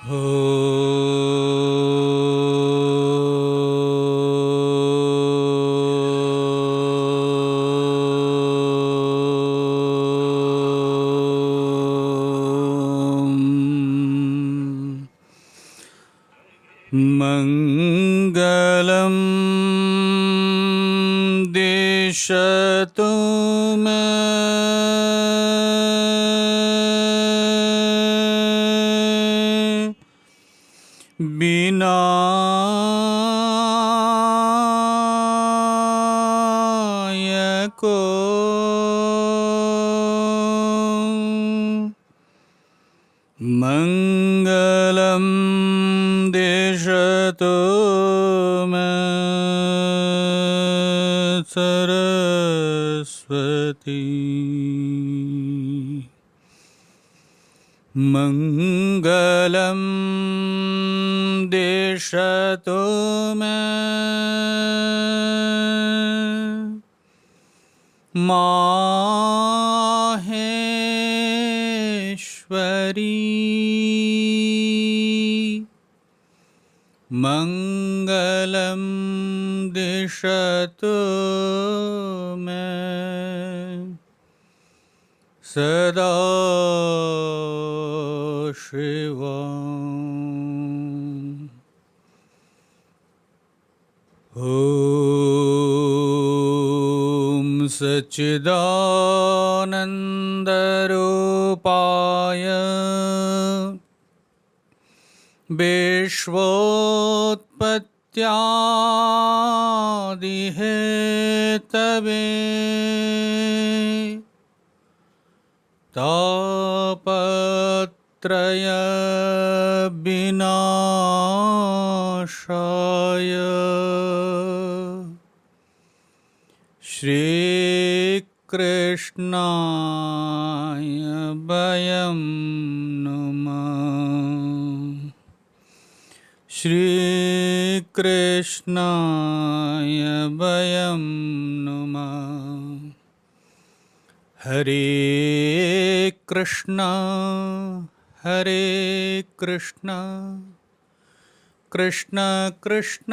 हो मंगलम दिशतु मे विनायको मंगलम दिशतु मे सरस्वती मंगलम दिशतु मे माहेश्वरी मंगलम दिशतु मे सदा शिवम्। ॐ सच्चिदानन्दरूपाय विश्वोत्पत्त्यादिहेतवे तापत्रय विनाशाय श्रीकृष्णाय वयं नुमः। श्रीकृष्णाय वयं नुमः। हरे कृष्णा कृष्ण कृष्ण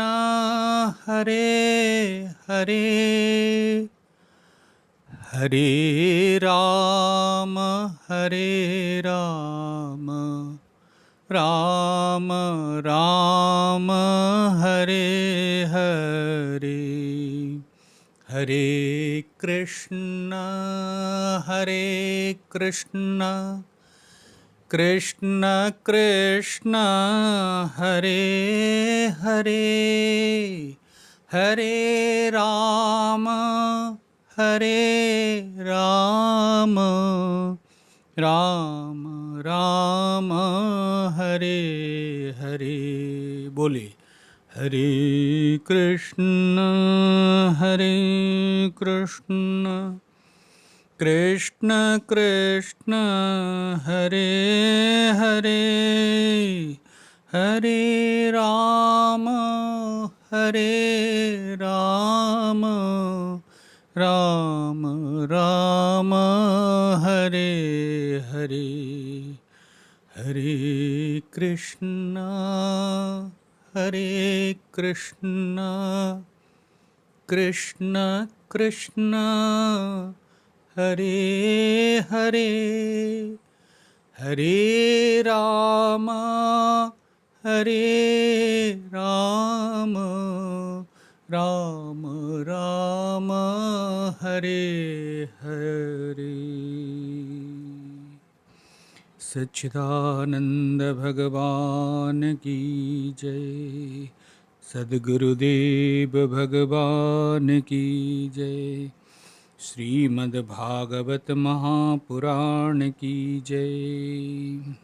हरे हरे हरे राम राम राम हरे हरे हरे कृष्ण कृष्ण कृष्ण हरे हरे हरे राम राम राम हरे हरे। बोले हरे कृष्ण कृष्ण कृष्ण हरे हरे हरे राम राम राम हरे हरे हरे कृष्ण कृष्ण कृष्ण हरे हरे हरे राम राम राम हरे हरे। सच्चिदानंद भगवान की जय। सद्गुरुदेव भगवान की जय। श्रीमद्भागवत महापुराण की जय।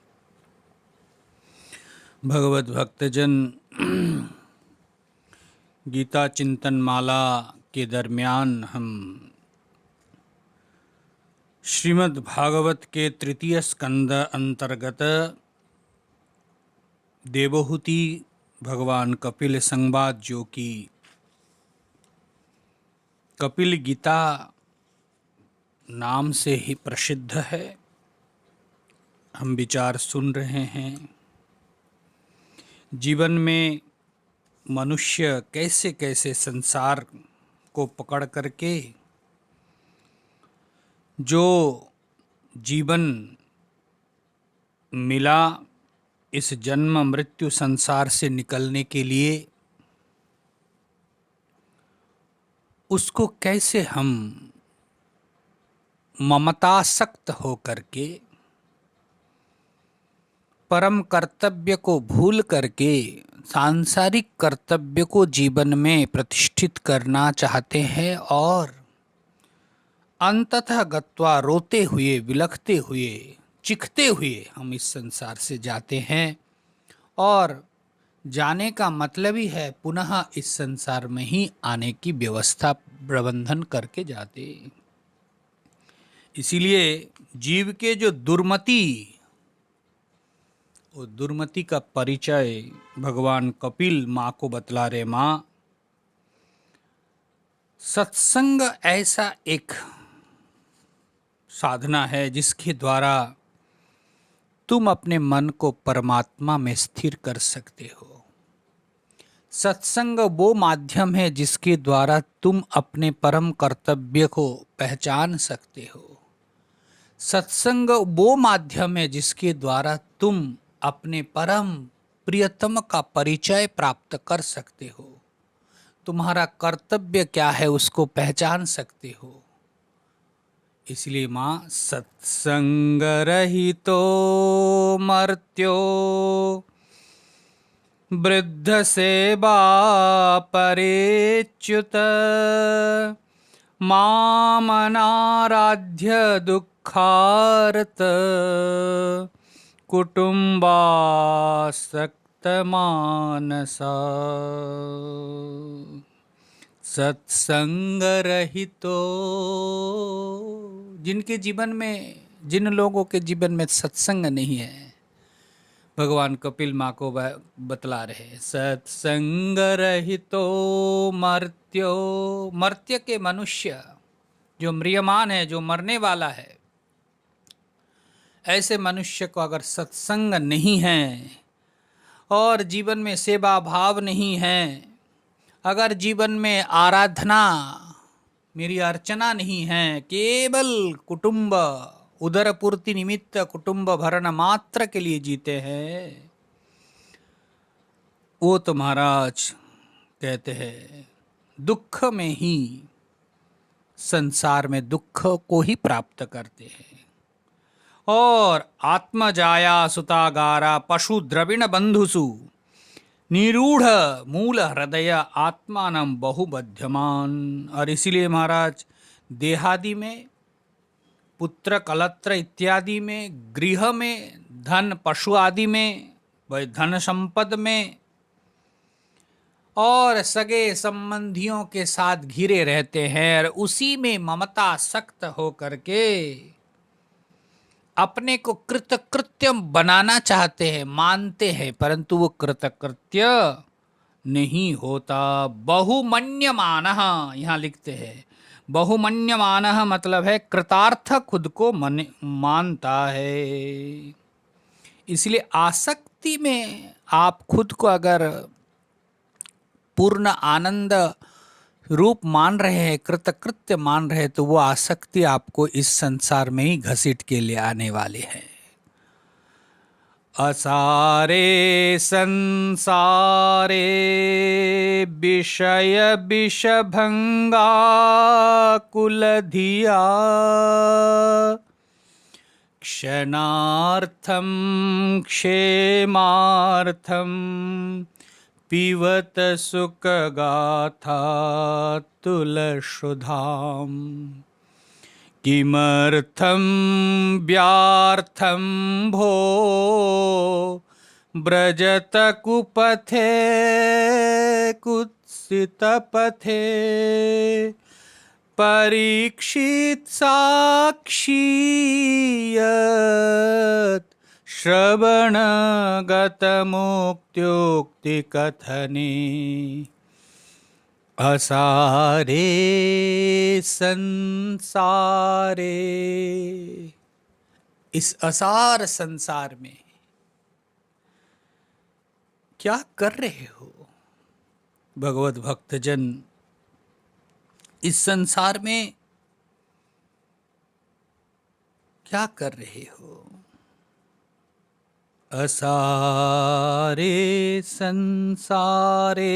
भगवत भक्तजन, गीता चिंतन माला के दरमियान हम श्रीमद् भागवत के तृतीय स्कंद अंतर्गत देवहूति भगवान कपिल संवाद, जो कि कपिल गीता नाम से ही प्रसिद्ध है, हम विचार सुन रहे हैं। जीवन में मनुष्य कैसे कैसे संसार को पकड़ करके जो जीवन मिला इस जन्म मृत्यु संसार से निकलने के लिए, उसको कैसे हम ममतासक्त हो करके परम कर्तव्य को भूल करके सांसारिक कर्तव्य को जीवन में प्रतिष्ठित करना चाहते हैं और अंततः गत्वा रोते हुए, विलखते हुए, चिखते हुए हम इस संसार से जाते हैं। और जाने का मतलब ही है पुनः इस संसार में ही आने की व्यवस्था प्रबंधन करके जाते। इसीलिए जीव के जो दुर्मति, वो दुर्मति का परिचय भगवान कपिल माँ को बतला रहे। माँ, सत्संग ऐसा एक साधना है जिसके द्वारा तुम अपने मन को परमात्मा में स्थिर कर सकते हो। सत्संग वो माध्यम है जिसके द्वारा तुम अपने परम कर्तव्य को पहचान सकते हो। सत्संग वो माध्यम है जिसके द्वारा तुम अपने परम प्रियतम का परिचय प्राप्त कर सकते हो। तुम्हारा कर्तव्य क्या है उसको पहचान सकते हो। इसलिए माँ, सत्संग रहितो मर्त्यो वृद्ध सेवा परेच्युत मामनाराध्य दुःखार्त कुटुम्बासक्त मानसा। सत्संग रहितो, जिनके जीवन में, जिन लोगों के जीवन में सत्संग नहीं है, भगवान कपिल माँ को बतला रहे। सत्संग रहितो मर्त्यो, मर्त्य के मनुष्य जो म्रियमान है, जो मरने वाला है, ऐसे मनुष्य को अगर सत्संग नहीं है और जीवन में सेवा भाव नहीं है, अगर जीवन में आराधना, मेरी अर्चना नहीं है, केवल कुटुंब उदर पूर्ति निमित्त कुटुंब भरण मात्र के लिए जीते हैं, वो तो महाराज कहते हैं दुख में ही, संसार में दुख को ही प्राप्त करते हैं। और आत्मजाया सुतागारा पशु द्रविण बंधुसु निरूढ़ मूल हृदय आत्मानम बहुबध्यमान। और इसीलिए महाराज देहादि में, पुत्र कलत्र इत्यादि में, गृह में, धन पशु आदि में, वह धन संपद में और सगे संबंधियों के साथ घिरे रहते हैं और उसी में ममता सक्त हो करके अपने को कृतकृत्य बनाना चाहते हैं, मानते हैं, परंतु वो कृतकृत्य नहीं होता। बहुमन्यमानः, यहाँ लिखते हैं बहुमन्यमानः मतलब है कृतार्थ खुद को मानता है। इसलिए आसक्ति में आप खुद को अगर पूर्ण आनंद रूप मान रहे हैं, कृतकृत्य मान रहे हैं, तो वो आसक्ति आपको इस संसार में ही घसीट के ले आने वाले हैं। असारे संसारे विषय विषभंगा कुलधिया क्षणार्थम क्षेमार्थम पिबत सुख गाथा तुलशुधाम किमर्थम व्यार्थम भो ब्रजत कुपथे कुत्सित पथे परीक्षित साक्षीयत श्रवणगत मुक्त्युक्ति कथने असारे संसारे। इस असार संसार में क्या कर रहे हो भगवत भक्तजन? इस संसार में क्या कर रहे हो? असारे संसारे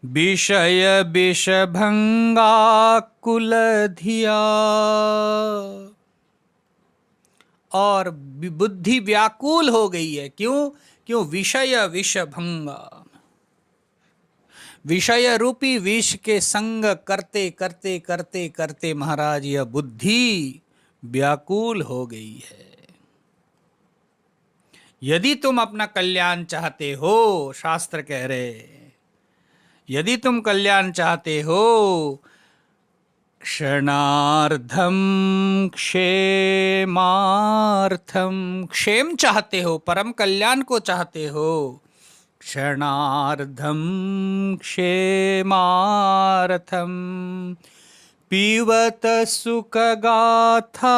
विषय विषभंगा कुलधिया। और बुद्धि व्याकुल हो गई है। क्यों? क्यों? विषय विषभंगा, विषय रूपी विष के संग करते करते करते करते महाराज यह बुद्धि व्याकुल हो गई है। यदि तुम अपना कल्याण चाहते हो, शास्त्र कह रहे, यदि तुम कल्याण चाहते हो, क्षणार्धम क्षेमार्थम, क्षेम चाहते हो, परम कल्याण को चाहते हो, क्षणार्धम क्षेमार्थम पीवत सुख गाथा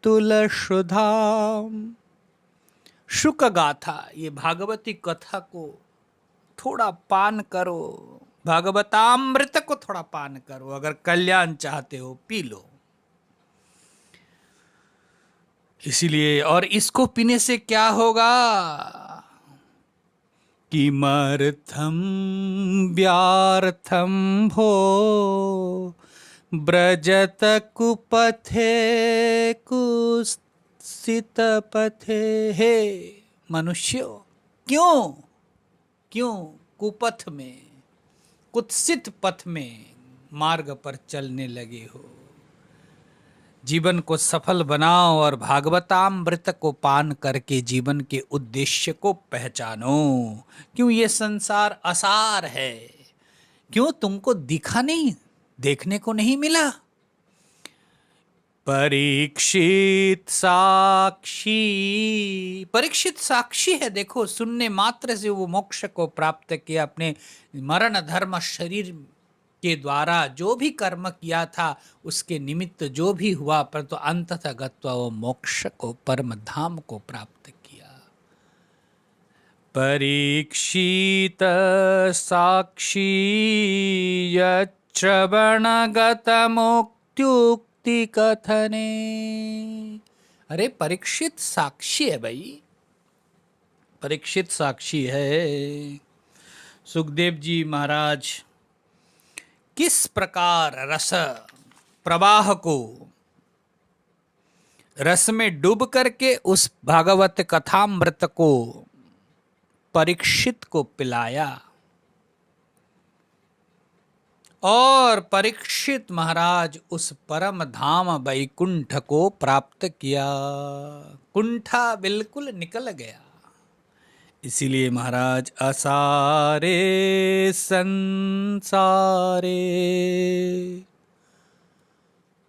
तुलशुधाम। शुक गाथा, ये भागवती कथा को थोड़ा पान करो, भागवतामृत को थोड़ा पान करो। अगर कल्याण चाहते हो पी लो। इसीलिए, और इसको पीने से क्या होगा? किमर्थम व्यार्थम भो ब्रजत कुपथे कुत्सित पथे। हे मनुष्यों, क्यों क्यों कुपथ में, कुत्सित पथ में मार्ग पर चलने लगे हो? जीवन को सफल बनाओ और भागवतामृत को पान करके जीवन के उद्देश्य को पहचानो। क्यों? ये संसार असार है। क्यों? तुमको दिखा नहीं, देखने को नहीं मिला? परीक्षित साक्षी, परीक्षित साक्षी है। देखो, सुनने मात्र से वो मोक्ष को प्राप्त किया। अपने मरण धर्म शरीर के द्वारा जो भी कर्म किया था उसके निमित्त जो भी हुआ, परंतु अंततः गत्वा वो मोक्ष को, परम धाम को प्राप्त किया। परीक्षित साक्षी यश्रवणगत मुक्त्युक्ति कथने। अरे परीक्षित साक्षी है भाई, परीक्षित साक्षी है। सुखदेव जी महाराज किस प्रकार रस प्रवाह को, रस में डूब करके उस भागवत कथामृत को परीक्षित को पिलाया, और परीक्षित महाराज उस परम धाम वैकुंठ को प्राप्त किया। कुंठा बिल्कुल निकल गया। इसीलिए महाराज असारे संसारे,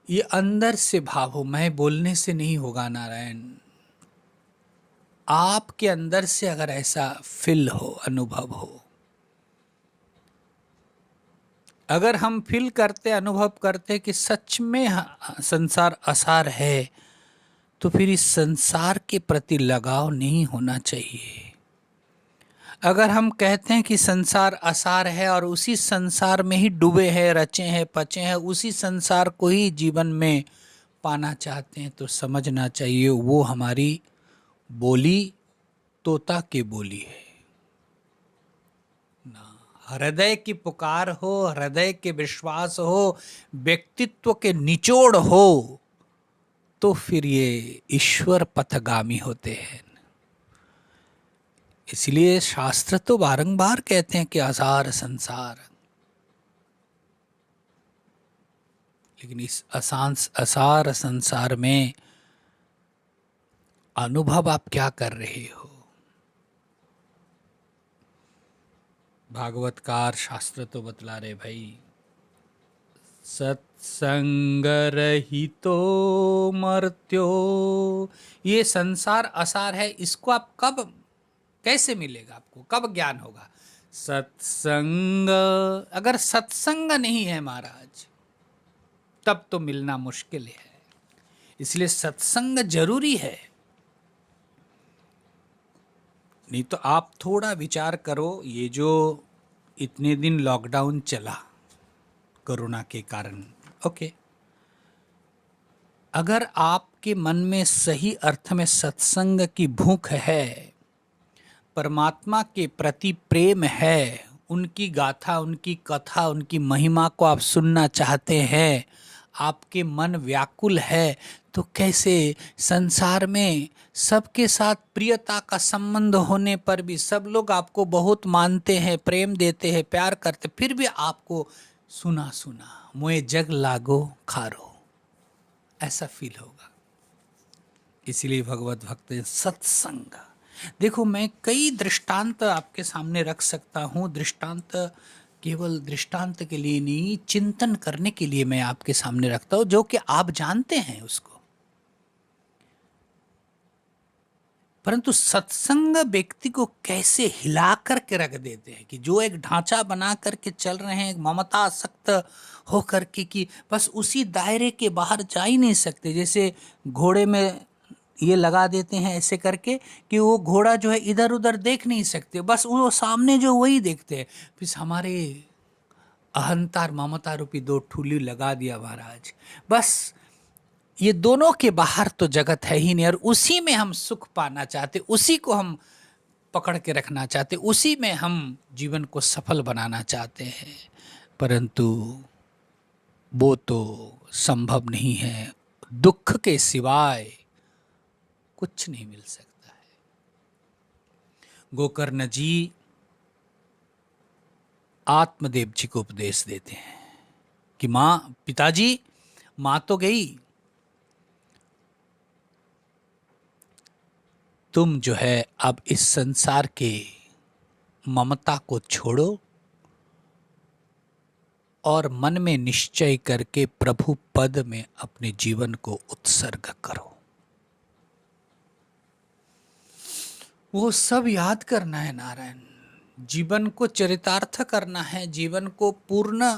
ये अंदर से भाव हो, मैं बोलने से नहीं होगा नारायण। आपके अंदर से अगर ऐसा फील हो, अनुभव हो, अगर हम फील करते, अनुभव करते कि सच में संसार असार है, तो फिर इस संसार के प्रति लगाव नहीं होना चाहिए। अगर हम कहते हैं कि संसार असार है और उसी संसार में ही डूबे हैं, रचे हैं, पचे हैं, उसी संसार को ही जीवन में पाना चाहते हैं, तो समझना चाहिए वो हमारी बोली तोता की बोली है ना। हृदय की पुकार हो, हृदय के विश्वास हो, व्यक्तित्व के निचोड़ हो, तो फिर ये ईश्वर पथगामी होते हैं। इसलिए शास्त्र तो बारंबार कहते हैं कि असार संसार, लेकिन इस असार संसार में अनुभव आप क्या कर रहे हो? भागवतकार शास्त्र तो बतला रहे भाई, सत्संग रहितो मर्त्यो। ये संसार असार है, इसको आप कब, कैसे मिलेगा आपको, कब ज्ञान होगा? सत्संग, अगर सत्संग नहीं है महाराज, तब तो मिलना मुश्किल है। इसलिए सत्संग जरूरी है। नहीं तो आप थोड़ा विचार करो, ये जो इतने दिन लॉकडाउन चला कोरोना के कारण, ओके, अगर आपके मन में सही अर्थ में सत्संग की भूख है, परमात्मा के प्रति प्रेम है, उनकी गाथा, उनकी कथा, उनकी महिमा को आप सुनना चाहते हैं, आपके मन व्याकुल है, तो कैसे संसार में सबके साथ प्रियता का संबंध होने पर भी सब लोग आपको बहुत मानते हैं, प्रेम देते हैं, प्यार करते, फिर भी आपको सुना सुना मोए जग लागो खारो ऐसा फील होगा। इसीलिए भगवत भक्त सत्संग, देखो मैं कई दृष्टांत आपके सामने रख सकता हूँ, दृष्टांत केवल दृष्टांत के लिए नहीं, चिंतन करने के लिए मैं आपके सामने रखता हूँ, जो कि आप जानते हैं उसको। परंतु सत्संग व्यक्ति को कैसे हिला करके रख देते हैं कि जो एक ढांचा बना करके चल रहे हैं, ममता आसक्त हो करके कि बस उसी दायरे के बाहर जा ही नहीं सकते। जैसे घोड़े में ये लगा देते हैं ऐसे करके कि वो घोड़ा जो है इधर उधर देख नहीं सकते, बस वो सामने जो वही देखते हैं। फिर हमारे अहंकार ममता रूपी दो ठुली लगा दिया महाराज, बस ये दोनों के बाहर तो जगत है ही नहीं, और उसी में हम सुख पाना चाहते, उसी को हम पकड़ के रखना चाहते, उसी में हम जीवन को सफल बनाना चाहते हैं। परंतु वो तो संभव नहीं है, दुख के सिवाय कुछ नहीं मिल सकता है। गोकर्ण जी आत्मदेव जी को उपदेश देते हैं कि माँ, पिताजी, माँ तो गई, तुम जो है अब इस संसार के ममता को छोड़ो और मन में निश्चय करके प्रभु पद में अपने जीवन को उत्सर्ग करो। वो सब याद करना है नारायण, जीवन को चरितार्थ करना है, जीवन को पूर्ण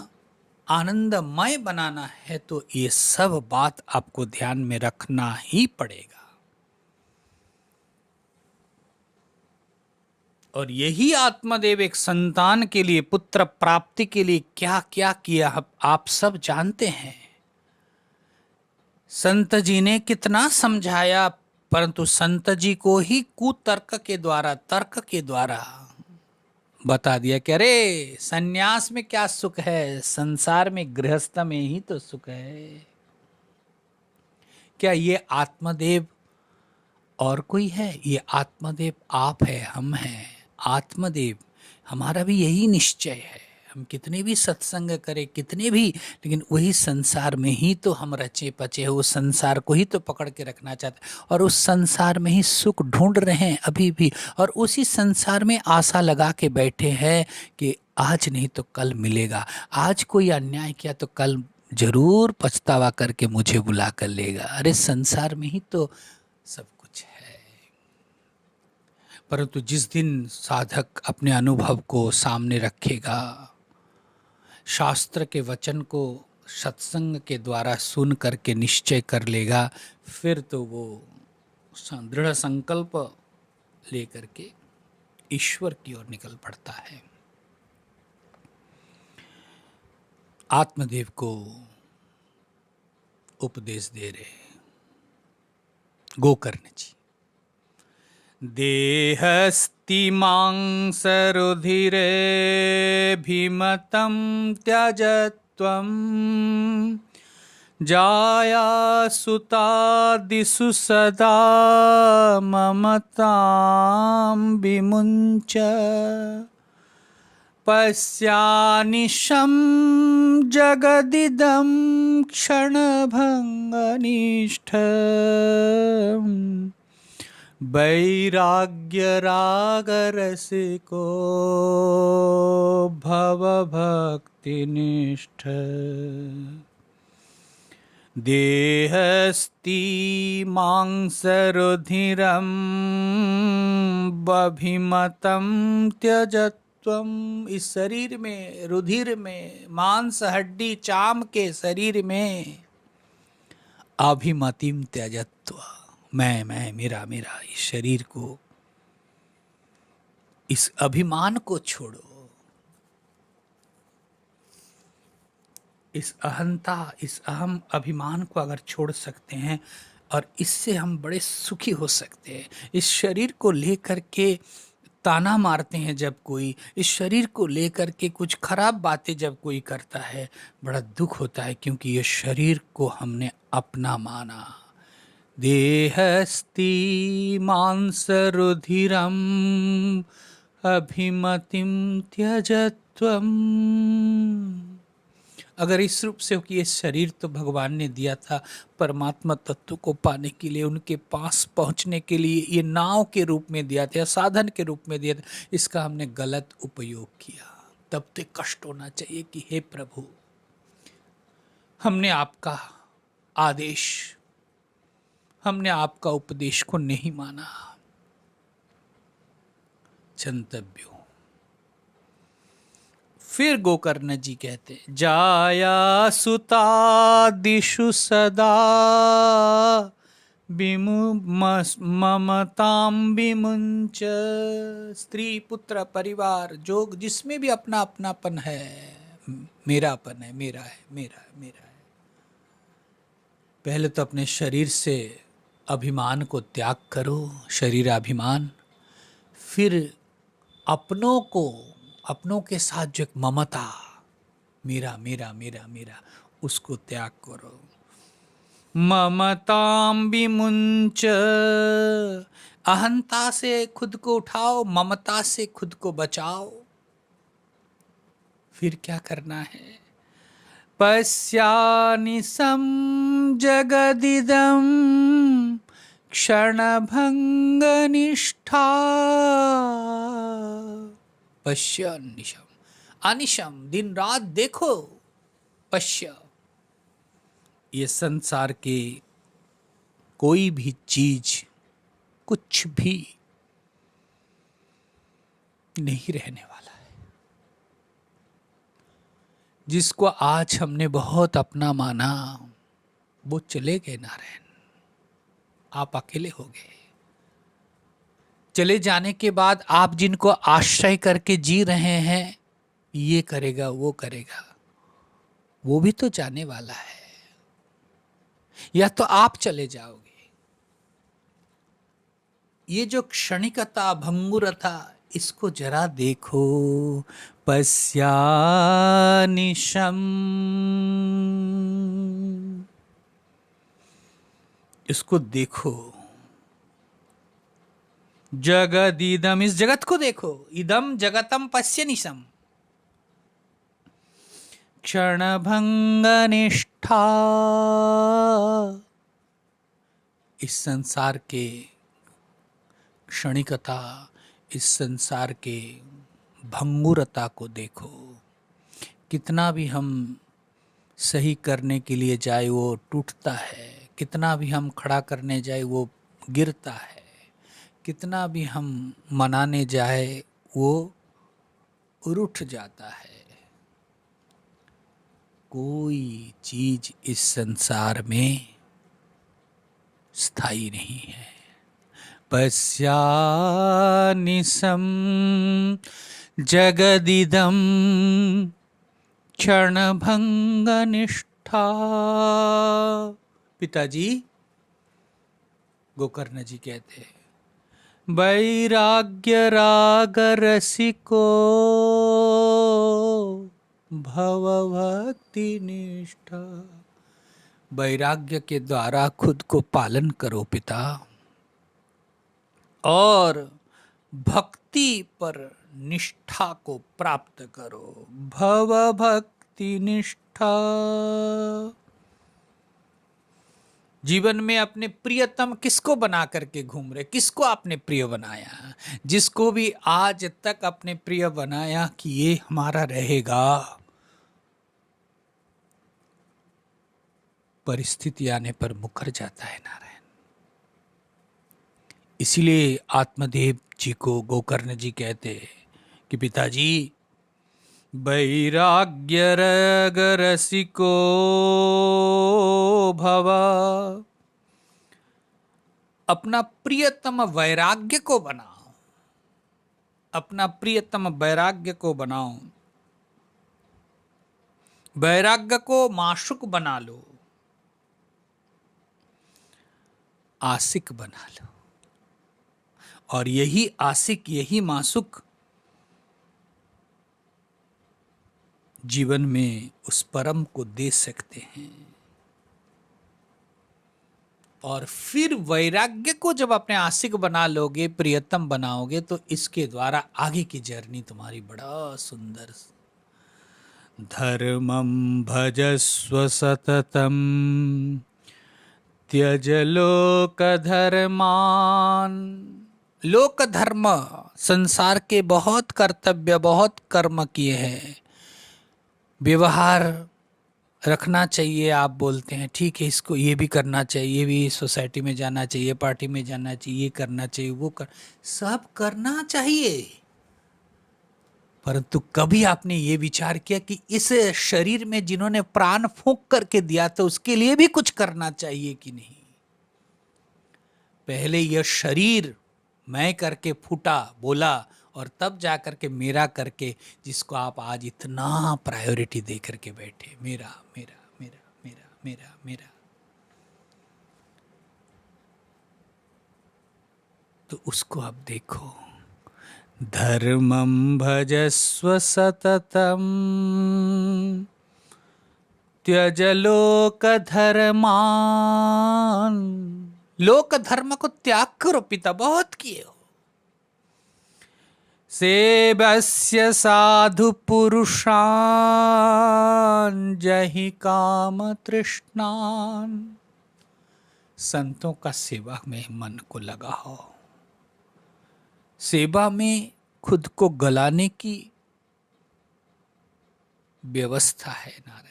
आनंदमय बनाना है, तो ये सब बात आपको ध्यान में रखना ही पड़ेगा। और यही आत्मदेव एक संतान के लिए, पुत्र प्राप्ति के लिए क्या क्या किया आप सब जानते हैं। संत जी ने कितना समझाया, परंतु संत जी को ही कुतर्क के द्वारा, तर्क के द्वारा बता दिया कि अरे सन्यास में क्या सुख है, संसार में गृहस्थ में ही तो सुख है। क्या ये आत्मदेव और कोई है? ये आत्मदेव आप है, हम हैं। आत्मदेव हमारा भी यही निश्चय है, हम कितने भी सत्संग करें, कितने भी, लेकिन वही संसार में ही तो हम रचे पचे हैं, उस संसार को ही तो पकड़ के रखना चाहते हैं, और उस संसार में ही सुख ढूंढ रहे हैं अभी भी, और उसी संसार में आशा लगा के बैठे हैं कि आज नहीं तो कल मिलेगा, आज कोई अन्याय किया तो कल जरूर पछतावा करके मुझे बुला कर लेगा। अरे संसार में ही तो सब कुछ है। परंतु जिस दिन साधक अपने अनुभव को सामने रखेगा, शास्त्र के वचन को सत्संग के द्वारा सुन करके निश्चय कर लेगा, फिर तो वो दृढ़ संकल्प लेकर के ईश्वर की ओर निकल पड़ता है। आत्मदेव को उपदेश दे रहे गोकर्ण जी। देहस्ति मांसरुधिरे भीमतं त्यजत्वं जाया सुतादिषु सदा ममतां विमुञ्च पश्यानिशं जगदिदं क्षणभङ्गनिष्ठम् वैराग्यरागरसिको भवभक्तिनिष्ठ देहस्ति मांसरुधिरं बभिमतं त्यजत्वं। इस शरीर में, रुधिर में, मांस हड्डी चाम के शरीर में अभिमतिम त्यजत्व, मैं मेरा इस शरीर को इस अभिमान को छोड़ो, इस अहंता, इस अहम अभिमान को अगर छोड़ सकते हैं और इससे हम बड़े सुखी हो सकते हैं। इस शरीर को लेकर के ताना मारते हैं जब कोई, इस शरीर को लेकर के कुछ खराब बातें जब कोई करता है, बड़ा दुख होता है, क्योंकि ये शरीर को हमने अपना माना। देहस्ति मांसरुधिरम अभिमतिम त्यजत्वम। अगर इस रूप से हो कि ये शरीर तो भगवान ने दिया था परमात्मा तत्व को पाने के लिए, उनके पास पहुंचने के लिए, ये नाव के रूप में दिया था या साधन के रूप में दिया था, इसका हमने गलत उपयोग किया, तब तो कष्ट होना चाहिए कि हे प्रभु, हमने आपका आदेश, हमने आपका उपदेश को नहीं माना। क्षंतव्यो। फिर गोकर्ण जी कहते, जाया सुता दिशु सदा ममताम विमुंच। स्त्री पुत्र परिवार जो जिसमें भी अपना अपनापन है, मेरापन है, मेरा है, मेरा है, मेरा है। पहले तो अपने शरीर से अभिमान को त्याग करो, शरीराभिमान। फिर अपनों को, अपनों के साथ जो एक ममता, मेरा मेरा मेरा मेरा, उसको त्याग करो। ममताम विमुंच। अहंता से खुद को उठाओ, ममता से खुद को बचाओ। फिर क्या करना है? पश्यानिशं जगदिदं क्षणभंग निष्ठा। पश्य अनिशम, अनिशम दिन रात देखो, पश्य, ये संसार के कोई भी चीज, कुछ भी नहीं रहने वाला है। जिसको आज हमने बहुत अपना माना, वो चले गए नारायण, आप अकेले हो गए। चले जाने के बाद आप जिनको आश्रय करके जी रहे हैं, ये करेगा वो करेगा, वो भी तो जाने वाला है, या तो आप चले जाओगे। ये जो क्षणिकता, भंगुरता, इसको जरा देखो। पश्यानिशम, इसको देखो। जगदीदम, इस जगत को देखो। इदम जगतम पश्य निशम। क्षणभंग निष्ठा, इस संसार के क्षणिकता, इस संसार के भंगुरता को देखो। कितना भी हम सही करने के लिए जाए वो टूटता है, कितना भी हम खड़ा करने जाए वो गिरता है, कितना भी हम मनाने जाए वो रूठ जाता है। कोई चीज इस संसार में स्थायी नहीं है। पश्यानिशं जगदिदं क्षणभंग निष्ठा। पिताजी, गोकर्ण जी कहते हैं, वैराग्य राग रसिको भव भक्ति निष्ठा। वैराग्य के द्वारा खुद को पालन करो पिता, और भक्ति पर निष्ठा को प्राप्त करो। भव भक्ति निष्ठा। जीवन में अपने प्रियतम किसको बना करके घूम रहे, किसको आपने प्रिय बनाया? जिसको भी आज तक अपने प्रिय बनाया कि ये हमारा रहेगा, परिस्थिति आने पर मुकर जाता है नारायण। इसीलिए आत्मदेव जी को गोकर्ण जी कहते कि पिताजी, वैराग्य रग रसिको भव। अपना प्रियतम वैराग्य को बनाओ, अपना प्रियतम वैराग्य को बनाओ, वैराग्य को माशुक बना लो, आशिक बना लो, और यही आशिक, यही माशुक जीवन में उस परम को दे सकते हैं। और फिर वैराग्य को जब अपने आशिक बना लोगे, प्रियतम बनाओगे, तो इसके द्वारा आगे की जर्नी तुम्हारी बड़ा सुंदर। धर्मं भजस्व सततम त्यज लोक धर्मान। लोक धर्म, संसार के बहुत कर्तव्य, बहुत कर्म किए हैं, व्यवहार रखना चाहिए। आप बोलते हैं ठीक है, इसको ये भी करना चाहिए, ये भी सोसाइटी में जाना चाहिए, पार्टी में जाना चाहिए, ये करना चाहिए, वो सब करना चाहिए। परंतु कभी आपने ये विचार किया कि इस शरीर में जिन्होंने प्राण फूंक करके दिया था, उसके लिए भी कुछ करना चाहिए कि नहीं? पहले यह शरीर मैं करके फूटा, बोला, और तब जा करके मेरा करके, जिसको आप आज इतना प्रायोरिटी दे करके बैठे, मेरा मेरा मेरा मेरा मेरा मेरा। तो उसको आप देखो। धर्मं भजस्व सततम त्यज लोक धर्मान। लोक धर्म को त्याग करो, पिता बहुत किए हो। सेवस्य साधु पुरुषान जहि काम तृष्णान। संतों का सेवा में मन को लगाओ। सेवा में खुद को गलाने की व्यवस्था है नारायण।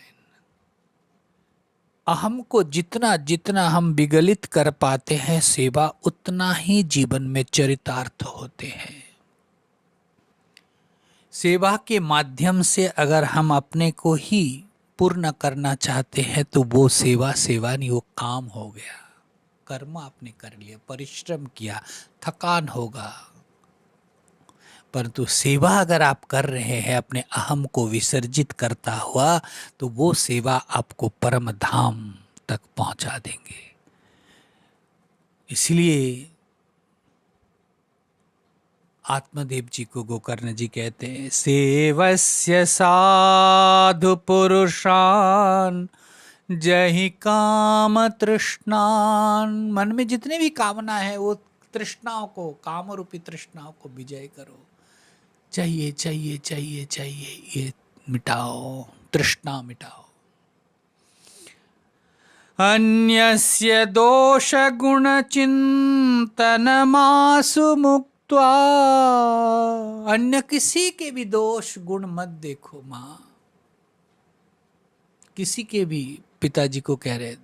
अहम को जितना जितना हम विगलित कर पाते हैं, सेवा उतना ही जीवन में चरितार्थ होते हैं। सेवा के माध्यम से अगर हम अपने को ही पूर्ण करना चाहते हैं, तो वो सेवा सेवा नहीं, वो काम हो गया। कर्म आपने कर लिया, परिश्रम किया, थकान होगा। परंतु सेवा अगर आप कर रहे हैं अपने अहम को विसर्जित करता हुआ, तो वो सेवा आपको परम धाम तक पहुंचा देंगे। इसलिए आत्मदेव जी को गोकर्ण जी कहते हैं, सेवस्य साधु पुरुषान जहि काम तृष्णान। मन में जितने भी कामना है, वो तृष्णाओं को, काम रूपी तृष्णाओं को विजय करो। चाहिए चाहिए चाहिए चाहिए, ये मिटाओ, तृष्णा मिटाओ। अन्यस्य दोष गुण चिंतनमासु मुक्त्वा। अन्य किसी के भी दोष गुण मत देखो माँ, किसी के भी। पिताजी को कह रहे,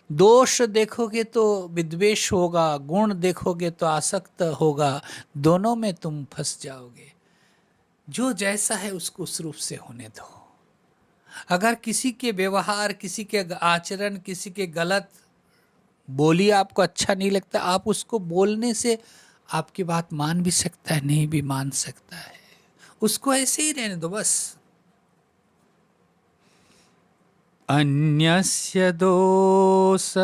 दोष देखोगे तो विद्वेष होगा, गुण देखोगे तो आसक्त होगा, दोनों में तुम फंस जाओगे। जो जैसा है उसको उस रूप से होने दो। अगर किसी के व्यवहार, किसी के आचरण, किसी के गलत बोली आपको अच्छा नहीं लगता, आप उसको बोलने से आपकी बात मान भी सकता है, नहीं भी मान सकता है, उसको ऐसे ही रहने दो बस। अन्यस्य दोष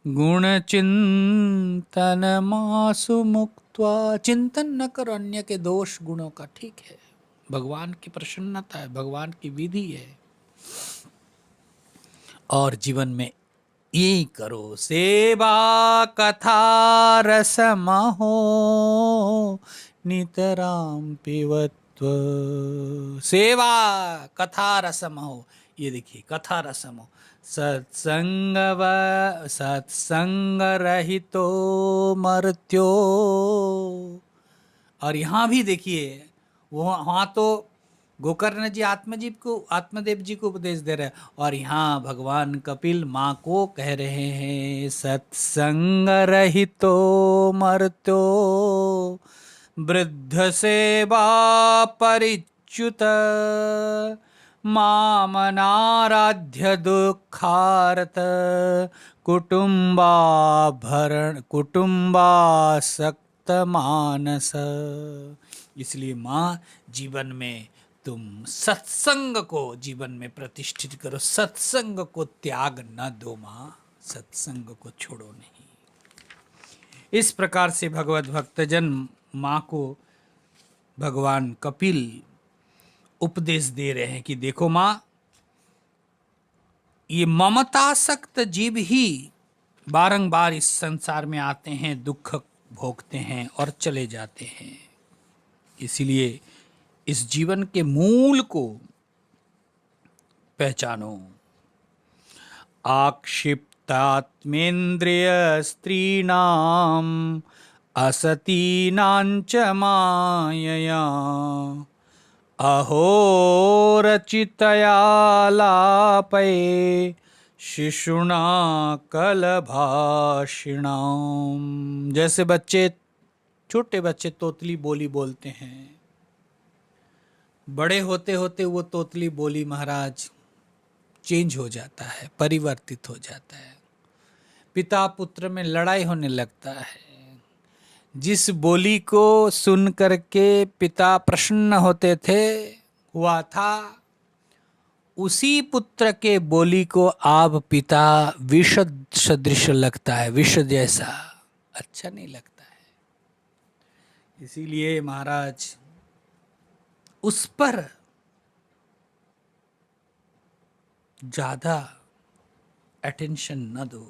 गुण चिंतनमासु मुक्त्वा। चिंतन न करो अन्य के दोष गुणों का, ठीक है, भगवान की प्रसन्नता है, भगवान की विधि है। और जीवन में यही करो, सेवा कथा रसमहो नितराम पिबत्व। सेवा कथा रसमहो, ये देखिए कथा रसमहो। सत्संग रहितो मर्त्यो। और यहाँ भी देखिए, वहाँ तो गोकर्ण जी आत्मदेव जी को उपदेश दे रहे हैं, और यहाँ भगवान कपिल माँ को कह रहे हैं, सत्संग रहितो मर्त्यो वृद्ध सेवा परिच्युत मामनाराध्य दुःखार्त कुटुम्बासक्तो मानस। इसलिए माँ, जीवन में तुम सत्संग को जीवन में प्रतिष्ठित करो, सत्संग को त्याग न दो माँ, सत्संग को छोड़ो नहीं। इस प्रकार से भगवत भक्तजन माँ को भगवान कपिल उपदेश दे रहे हैं कि देखो माँ, ये ममतासक्त जीव ही बारंबार इस संसार में आते हैं, दुख भोगते हैं और चले जाते हैं। इसीलिए इस जीवन के मूल को पहचानो। आक्षिप्तात्मेन्द्रिय स्त्रीणाम असतीनांच मायया अहोरचितया लापये शिशुना कलभाषिणाम। जैसे बच्चे, छोटे बच्चे तोतली बोली बोलते हैं, बड़े होते होते वो तोतली बोली महाराज चेंज हो जाता है, परिवर्तित हो जाता है। पिता पुत्र में लड़ाई होने लगता है। जिस बोली को सुन करके पिता प्रसन्न होते थे, हुआ था, उसी पुत्र के बोली को आप पिता विष सदृश लगता है, विष जैसा अच्छा नहीं लगता है। इसीलिए महाराज उस पर ज्यादा अटेंशन न दो।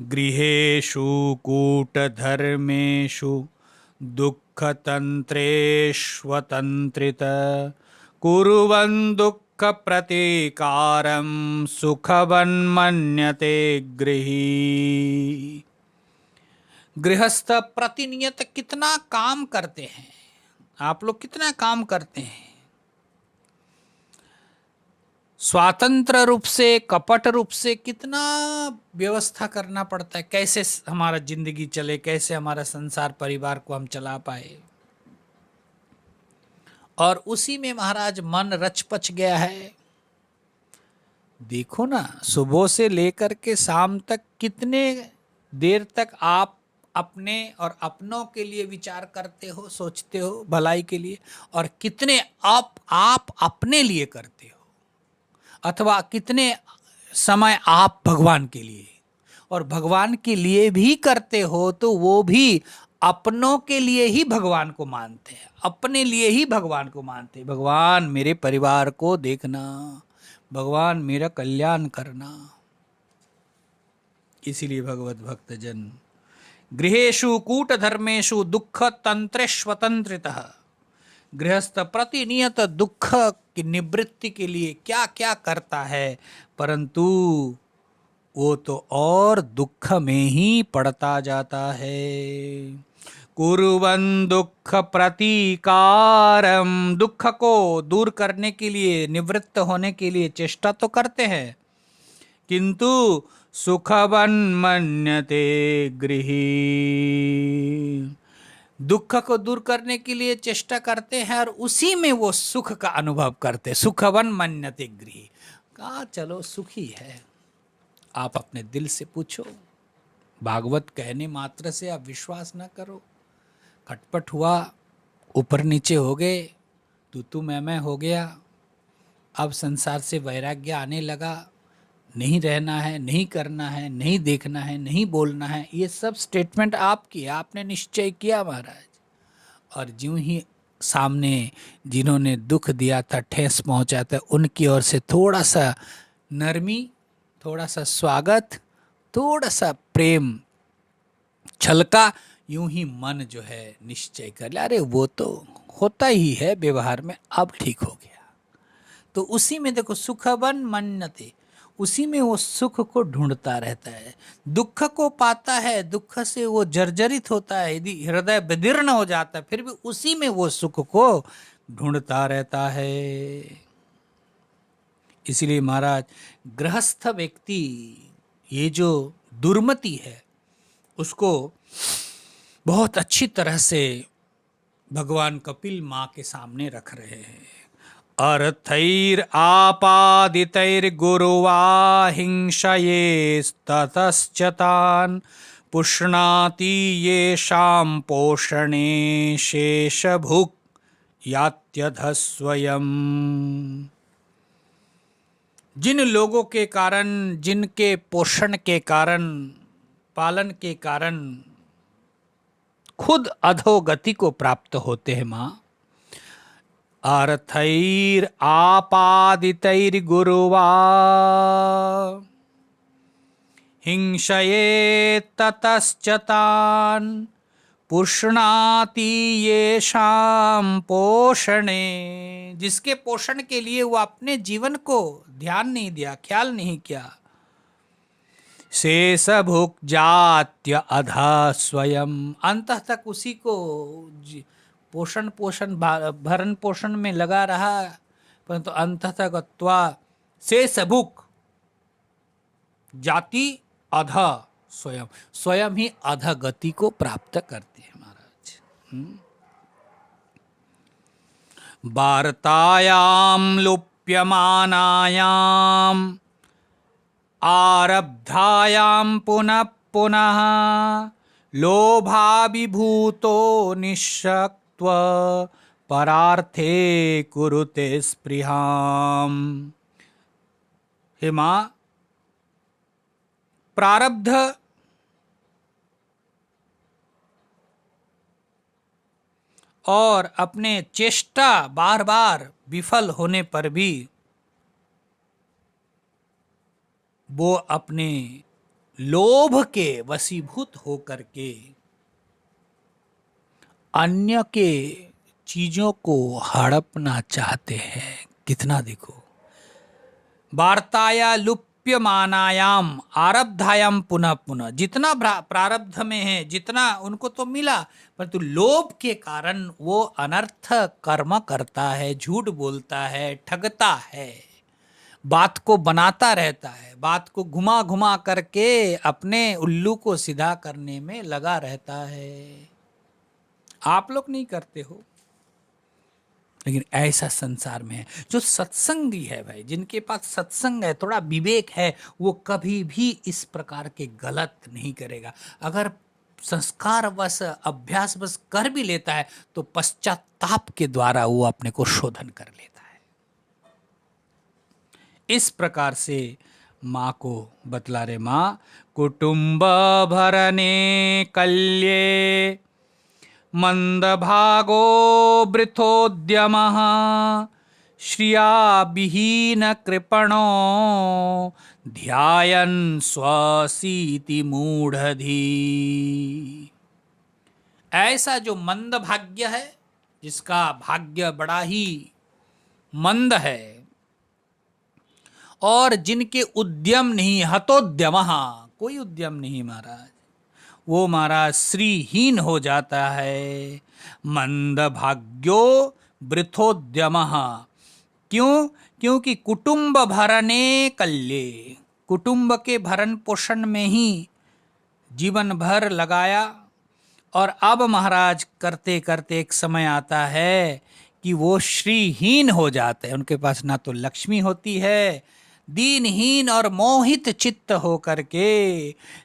गृहेषु कूटधर्मेषु दुःखतन्त्रेष्वतन्त्रित कुर्वन् दुःख प्रतीकारं सुखवन्मन्यते गृही। गृहस्थ प्रतिनियत कितना काम करते हैं, आप लोग कितना काम करते हैं, स्वतंत्र रूप से, कपट रूप से कितना व्यवस्था करना पड़ता है, कैसे हमारा जिंदगी चले, कैसे हमारा संसार परिवार को हम चला पाए। और उसी में महाराज मन रचपच गया है। देखो ना, सुबह से लेकर के शाम तक कितने देर तक आप अपने और अपनों के लिए विचार करते हो, सोचते हो भलाई के लिए, और कितने आप अपने लिए करते हो, अथवा कितने समय आप भगवान के लिए, और भगवान के लिए भी करते हो तो वो भी अपनों के लिए ही भगवान को मानते हैं, अपने लिए ही भगवान को मानते हैं। भगवान मेरे परिवार को देखना, भगवान मेरा कल्याण करना। इसीलिए भगवत भक्तजन गृहेषु कूट धर्मेषु दुख तंत्रेष्वतंत्रितः, गृहस्थ प्रतिनियत दुख की निवृत्ति के लिए क्या क्या करता है, परंतु वो तो और दुख में ही पड़ता जाता है। कुर्वन् दुख प्रतीकारम, दुख को दूर करने के लिए, निवृत्त होने के लिए चेष्टा तो करते हैं, किंतु सुखवन्मन्यते गृही, दुख को दूर करने के लिए चेष्टा करते हैं और उसी में वो सुख का अनुभव करते। सुखवन्मन्यते गृही, कहा चलो सुखी है। आप अपने दिल से पूछो, भागवत कहने मात्र से आप विश्वास ना करो। खटपट हुआ, ऊपर नीचे हो गए, तू मैं हो गया, अब संसार से वैराग्य आने लगा, नहीं रहना है, नहीं करना है, नहीं देखना है, नहीं बोलना है, ये सब स्टेटमेंट आपकी, आपने निश्चय किया महाराज। और ज्यों ही सामने जिन्होंने दुख दिया था, ठेस पहुंचा था, उनकी ओर से थोड़ा सा नरमी, थोड़ा सा स्वागत, थोड़ा सा प्रेम छलका, यूं ही मन जो है निश्चय कर लिया, अरे वो तो होता ही है व्यवहार में, अब ठीक हो गया। तो उसी में देखो सुखवन मन्नते, उसी में वो सुख को ढूंढता रहता है, दुख को पाता है, दुख से वो जर्जरित होता है, यदि हृदय विदीर्ण हो जाता है, फिर भी उसी में वो सुख को ढूंढता रहता है। इसलिए महाराज गृहस्थ व्यक्ति ये जो दुर्मति है उसको बहुत अच्छी तरह से भगवान कपिल माँ के सामने रख रहे हैं। अर्थैर आपादितैर गुरुवाहिंसये ततश्च तान् पुष्णाति येषां पोषणे शेषभुक् यात्यधः स्वयं। जिन लोगों के कारण, जिनके पोषण के कारण, पालन के कारण खुद अधोगति को प्राप्त होते हैं माँ, अर्थैर आपादितैर गुरुवा हिंसये ततश्च तान् पुष्णाति येषां पोषणे। जिसके पोषण के लिए वो अपने जीवन को ध्यान नहीं दिया, ख्याल नहीं किया, शेष भुक् जात्य अधः स्वयं, अंत तक उसी को पोषण भरण पोषण में लगा रहा, परंतु अंत तक अत्वा शेष भुक् जाति अधः स्वयं, स्वयं ही अधगति को प्राप्त करते हैं महाराज। वार्तायां लुप्यमानायां आरब्धायां पुनः पुनः लोभाभिभूतो निःशक्त्व परार्थे कुरुते स्पृहाम्। हे माँ, प्रारब्ध और अपने चेष्टा बार बार विफल होने पर भी वो अपने लोभ के वशीभूत होकर के अन्य के चीजों को हड़पना चाहते हैं। कितना देखो, वार्ताया लुप्यमानायाम आरब्धायाम पुनः पुनः, जितना प्रारब्ध में है, जितना उनको तो मिला, परंतु लोभ के कारण वो अनर्थ कर्म करता है, झूठ बोलता है, ठगता है, बात को बनाता रहता है, बात को घुमा घुमा करके अपने उल्लू को सीधा करने में लगा रहता है। आप लोग नहीं करते हो, लेकिन ऐसा संसार में है। जो सत्संगी है भाई, जिनके पास सत्संग है, थोड़ा विवेक है, वो कभी भी इस प्रकार के गलत नहीं करेगा। अगर संस्कार वश, अभ्यास वश कर भी लेता है तो पश्चाताप के द्वारा वो अपने को शोधन कर लेता है। इस प्रकार से माँ को बतला रहे, माँ कुटुंब भरने कल्ये मंदभागो वृथोद्यमः श्रिया विहीन कृपणो ध्यायन् स्वसीति मूढ़धि। ऐसा जो मंद भाग्य है, जिसका भाग्य बड़ा ही मंद है, और जिनके उद्यम नहीं, हतोद्यमः, कोई उद्यम नहीं महाराज, वो महाराज श्रीहीन हो जाता है। मंद भाग्यो वृथोद्यमः। क्यों? क्योंकि कुटुंब भरने कल्ये, कुटुंब के भरण पोषण में ही जीवन भर लगाया, और अब महाराज करते करते एक समय आता है कि वो श्रीहीन हो जाते हैं। उनके पास ना तो लक्ष्मी होती है, दीनहीन और मोहित चित्त हो करके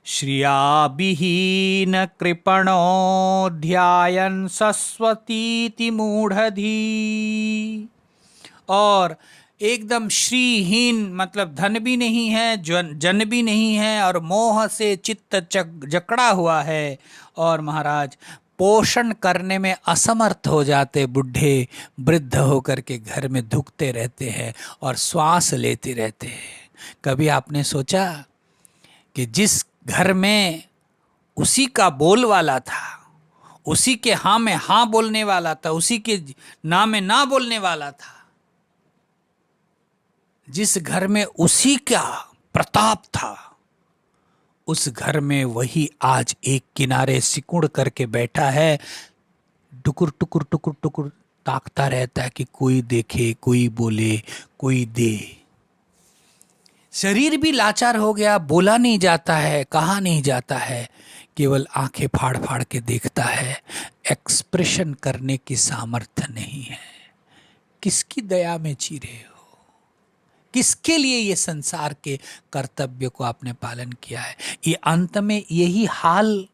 श्रिया विहीन कृपणो ध्यायन् सरस्वतीति मूढ़धि। और एकदम श्रीहीन, मतलब धन भी नहीं है, जन भी नहीं है, और मोह से चित्त जकड़ा हुआ है, और महाराज पोषण करने में असमर्थ हो जाते, बुढ़े वृद्ध होकर के घर में धुकते रहते हैं और श्वास लेते रहते हैं। कभी आपने सोचा कि जिस घर में उसी का बोल वाला था, उसी के हाँ में हाँ बोलने वाला था, उसी के ना में ना बोलने वाला था, जिस घर में उसी का प्रताप था, उस घर में वही आज एक किनारे सिकुड़ करके बैठा है, टुकुर टुकुर टुकुर टुकुर ताकता रहता है कि कोई देखे, कोई बोले, कोई दे। शरीर भी लाचार हो गया, बोला नहीं जाता है, कहा नहीं जाता है, केवल आंखें फाड़ फाड़ के देखता है, एक्सप्रेशन करने की सामर्थ्य नहीं है। किसकी दया में जी रहे हो? किसके लिए ये संसार के कर्तव्य को आपने पालन किया है? ये अंत में यही हाल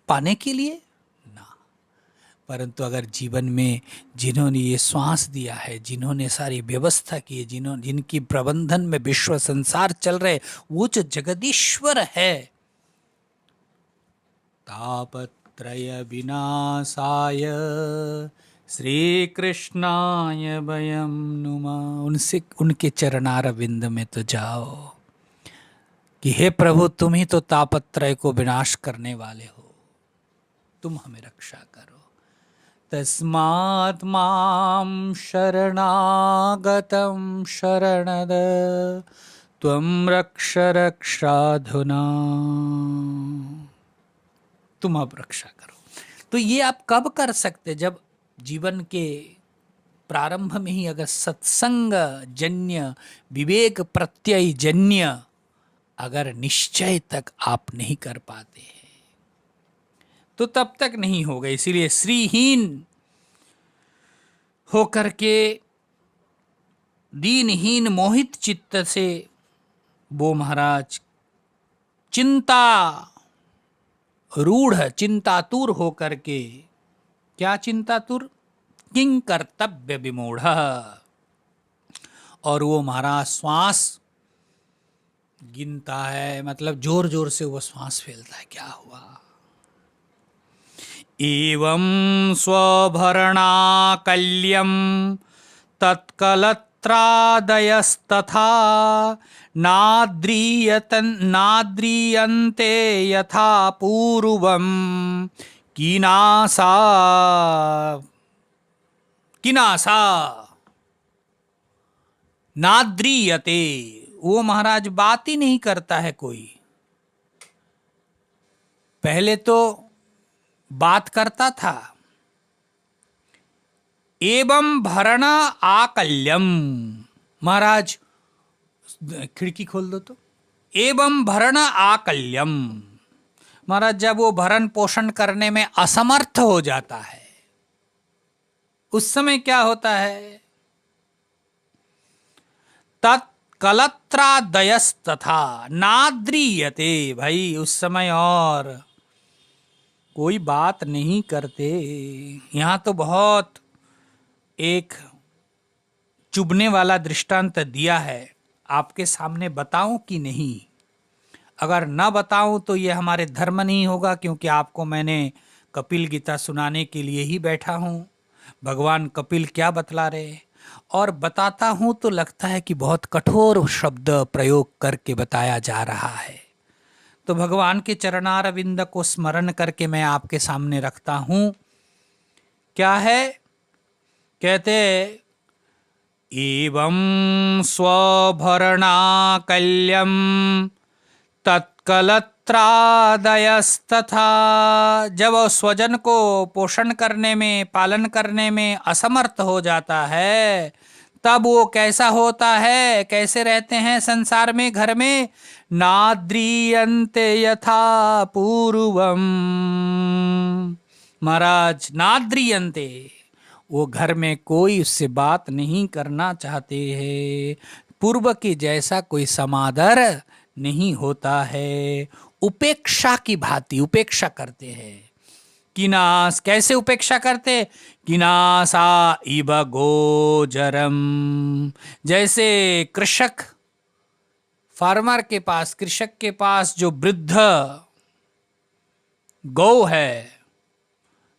पाने के लिए ना। परंतु अगर जीवन में जिन्होंने ये श्वास दिया है, जिन्होंने सारी व्यवस्था की है, जिनकी प्रबंधन में विश्व संसार चल रहे, वो जो जगदीश्वर है, तापत्रय विनाशाय श्री कृष्णाय वयं नुमः। उनसे, उनके चरणारविंद में तो जाओ कि हे प्रभु, तुम ही तो तापत्रय को विनाश करने वाले हो, तुम हमें रक्षा करो। तस्मात् मां शरणागतं शरणद त्वं रक्ष रक्षाधुना। तुम अब रक्षा करो। तो ये आप कब कर सकते? जब जीवन के प्रारंभ में ही अगर सत्संग जन्य, विवेक प्रत्यय जन्य अगर निश्चय तक आप नहीं कर पाते हैं तो तब तक नहीं होगा। इसीलिए श्रीहीन होकर के, दीनहीन मोहित चित्त से वो महाराज चिंता रूढ़, चिंतातुर होकर के, क्या चिंतातुर? किंग कर्तव्य विमूढ़। और वो महाराज श्वास गिनता है, मतलब जोर जोर से वो श्वास फैलता है। क्या हुआ? एवं स्वभरणाकल्यं तत्कलत्रादयस्तथा नाद्रियन्ते यथा पूर्वं किनासा नाद्रियते। वो महाराज बात ही नहीं करता है कोई। पहले तो बात करता था। एवं भरण आकल्यम, महाराज खिड़की खोल दो तो। एवं भरण आकल्यम, महाराज जब वो भरण पोषण करने में असमर्थ हो जाता है, उस समय क्या होता है? तत्कलत्रादयस्तथा नाद्रियते। भाई उस समय और कोई बात नहीं करते। यहाँ तो बहुत एक चुभने वाला दृष्टांत दिया है, आपके सामने बताऊं कि नहीं? अगर ना बताऊं तो ये हमारे धर्म नहीं होगा, क्योंकि आपको मैंने कपिल गीता सुनाने के लिए ही बैठा हूं। भगवान कपिल क्या बतला रहे, और बताता हूं तो लगता है कि बहुत कठोर शब्द प्रयोग करके बताया जा रहा है। तो भगवान के चरणारविंद को स्मरण करके मैं आपके सामने रखता हूं। क्या है? कहते एवं स्वभरणाकल्यम तत्कलत्रादयस्तथा। जब स्वजन को पोषण करने में, पालन करने में असमर्थ हो जाता है, तब वो कैसा होता है? कैसे रहते हैं संसार में, घर में? नाद्रियन्ते यथा पूर्वम। महाराज नाद्रियन्ते, वो घर में कोई उससे बात नहीं करना चाहते हैं, पूर्व के जैसा कोई समादर नहीं होता है। उपेक्षा की भांति उपेक्षा करते हैं। किनास, कैसे उपेक्षा करते? किनासा इव गोचरम। जैसे कृषक, फार्मर के पास, कृषक के पास जो वृद्ध गौ है,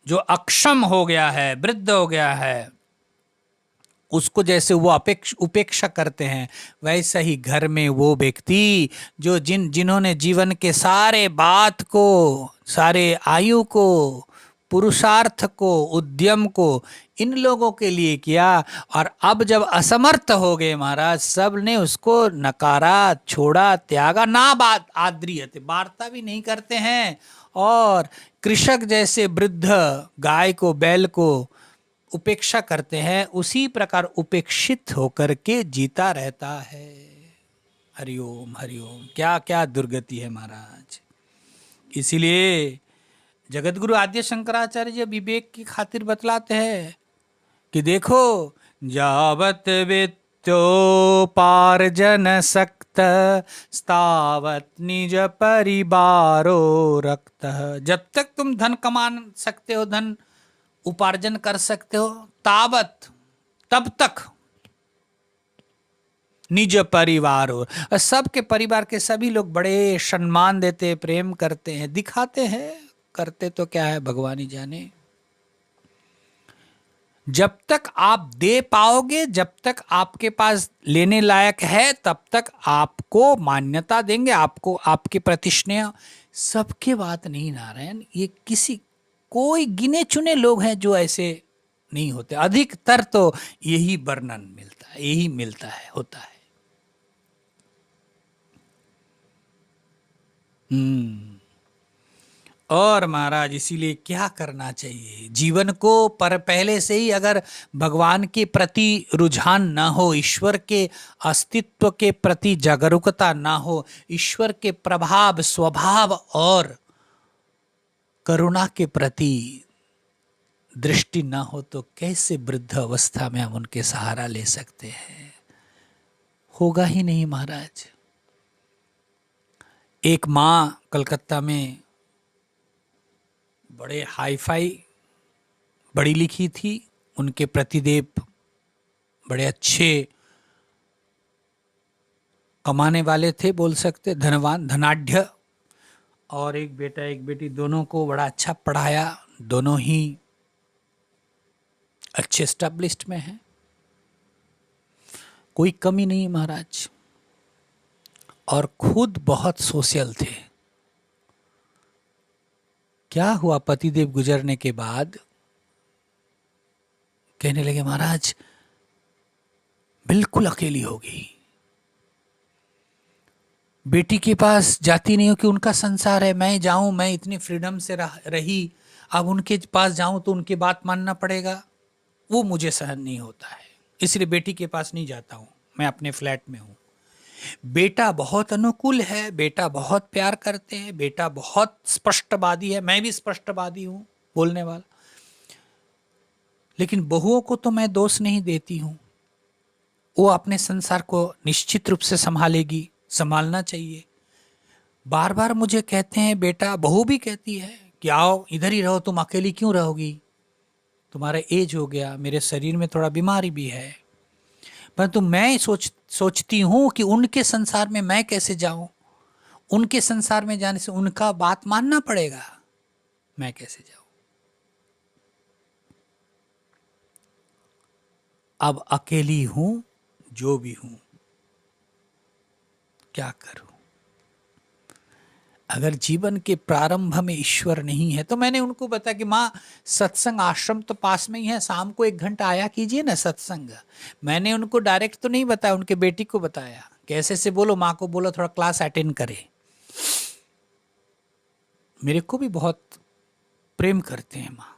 जो अक्षम हो गया है, वृद्ध हो गया है, उसको जैसे वो उपेक्षा करते हैं, वैसा ही घर में वो व्यक्ति जो जिन्होंने जीवन के सारे बात को, सारे आयु को, पुरुषार्थ को, उद्यम को इन लोगों के लिए किया, और अब जब असमर्थ हो गए महाराज, सब ने उसको नकारा, छोड़ा, त्यागा। ना बात आद्रियते, वार्ता भी नहीं करते हैं। और कृषक जैसे वृद्ध गाय को, बैल को उपेक्षा करते हैं, उसी प्रकार उपेक्षित होकर के जीता रहता है। हरिओम हरिओम। क्या क्या दुर्गति है महाराज। इसीलिए जगतगुरु आद्य शंकराचार्य जी विवेक की खातिर बतलाते हैं कि देखो, जावत नित्योपार्जन सक्त स्तावत निज परिवारो रक्त। जब तक तुम धन कमा सकते हो, धन उपार्जन कर सकते हो, तावत तब तक निज परिवार हो। सबके परिवार के सभी लोग बड़े सम्मान देते, प्रेम करते हैं, दिखाते हैं, करते तो क्या है भगवान ही जाने। जब तक आप दे पाओगे, जब तक आपके पास लेने लायक है, तब तक आपको मान्यता देंगे, आपको आपके प्रति स्नेह। सबके बात नहीं नारायण, ये किसी कोई गिने चुने लोग हैं जो ऐसे नहीं होते। अधिकतर तो यही वर्णन मिलता है, यही मिलता है, होता है। और महाराज इसीलिए क्या करना चाहिए जीवन को, पर पहले से ही अगर भगवान के प्रति रुझान ना हो, ईश्वर के अस्तित्व के प्रति जागरूकता ना हो, ईश्वर के प्रभाव, स्वभाव और करुणा के प्रति दृष्टि ना हो, तो कैसे वृद्ध अवस्था में हम उनके सहारा ले सकते हैं? होगा ही नहीं महाराज। एक माँ कलकत्ता में बड़े हाई फाई बड़ी लिखी थी, उनके प्रतिदेव बड़े अच्छे कमाने वाले थे, बोल सकते धनवान, धनाढ़। और एक बेटा एक बेटी, दोनों को बड़ा अच्छा पढ़ाया, दोनों ही अच्छे स्टैब्लिश्ड में हैं, कोई कमी नहीं महाराज। और खुद बहुत सोशल थे। क्या हुआ, पतिदेव गुजरने के बाद कहने लगे महाराज बिल्कुल अकेली हो गई, बेटी के पास जाती नहीं हो कि उनका संसार है, मैं जाऊं, मैं इतनी फ्रीडम से रही, अब उनके पास जाऊं तो उनकी बात मानना पड़ेगा, वो मुझे सहन नहीं होता है, इसलिए बेटी के पास नहीं जाता हूं, मैं अपने फ्लैट में हूं। बेटा बहुत अनुकूल है, बेटा बहुत प्यार करते हैं, बेटा बहुत स्पष्टवादी है, मैं भी स्पष्टवादी हूं बोलने वाला, लेकिन बहुओं को तो मैं दोष नहीं देती हूं, वो अपने संसार को निश्चित रूप से संभालेगी, संभालना चाहिए। बार बार मुझे कहते हैं बेटा, बहू भी कहती है कि आओ इधर ही रहो, तुम अकेली क्यों रहोगी, तुम्हारा एज हो गया, मेरे शरीर में थोड़ा बीमारी भी है, परंतु मैं सोचती हूं कि उनके संसार में मैं कैसे जाऊं, उनके संसार में जाने से उनका बात मानना पड़ेगा, मैं कैसे जाऊं। अब अकेली हूं, जो भी हूं, क्या करूं? अगर जीवन के प्रारंभ में ईश्वर नहीं है, तो मैंने उनको बताया कि माँ सत्संग आश्रम तो पास में ही है, शाम को 1 घंटा आया कीजिए ना सत्संग। मैंने उनको डायरेक्ट तो नहीं बताया, उनके बेटी को बताया, कैसे से बोलो, माँ को बोलो थोड़ा क्लास अटेंड करे। मेरे को भी बहुत प्रेम करते हैं माँ।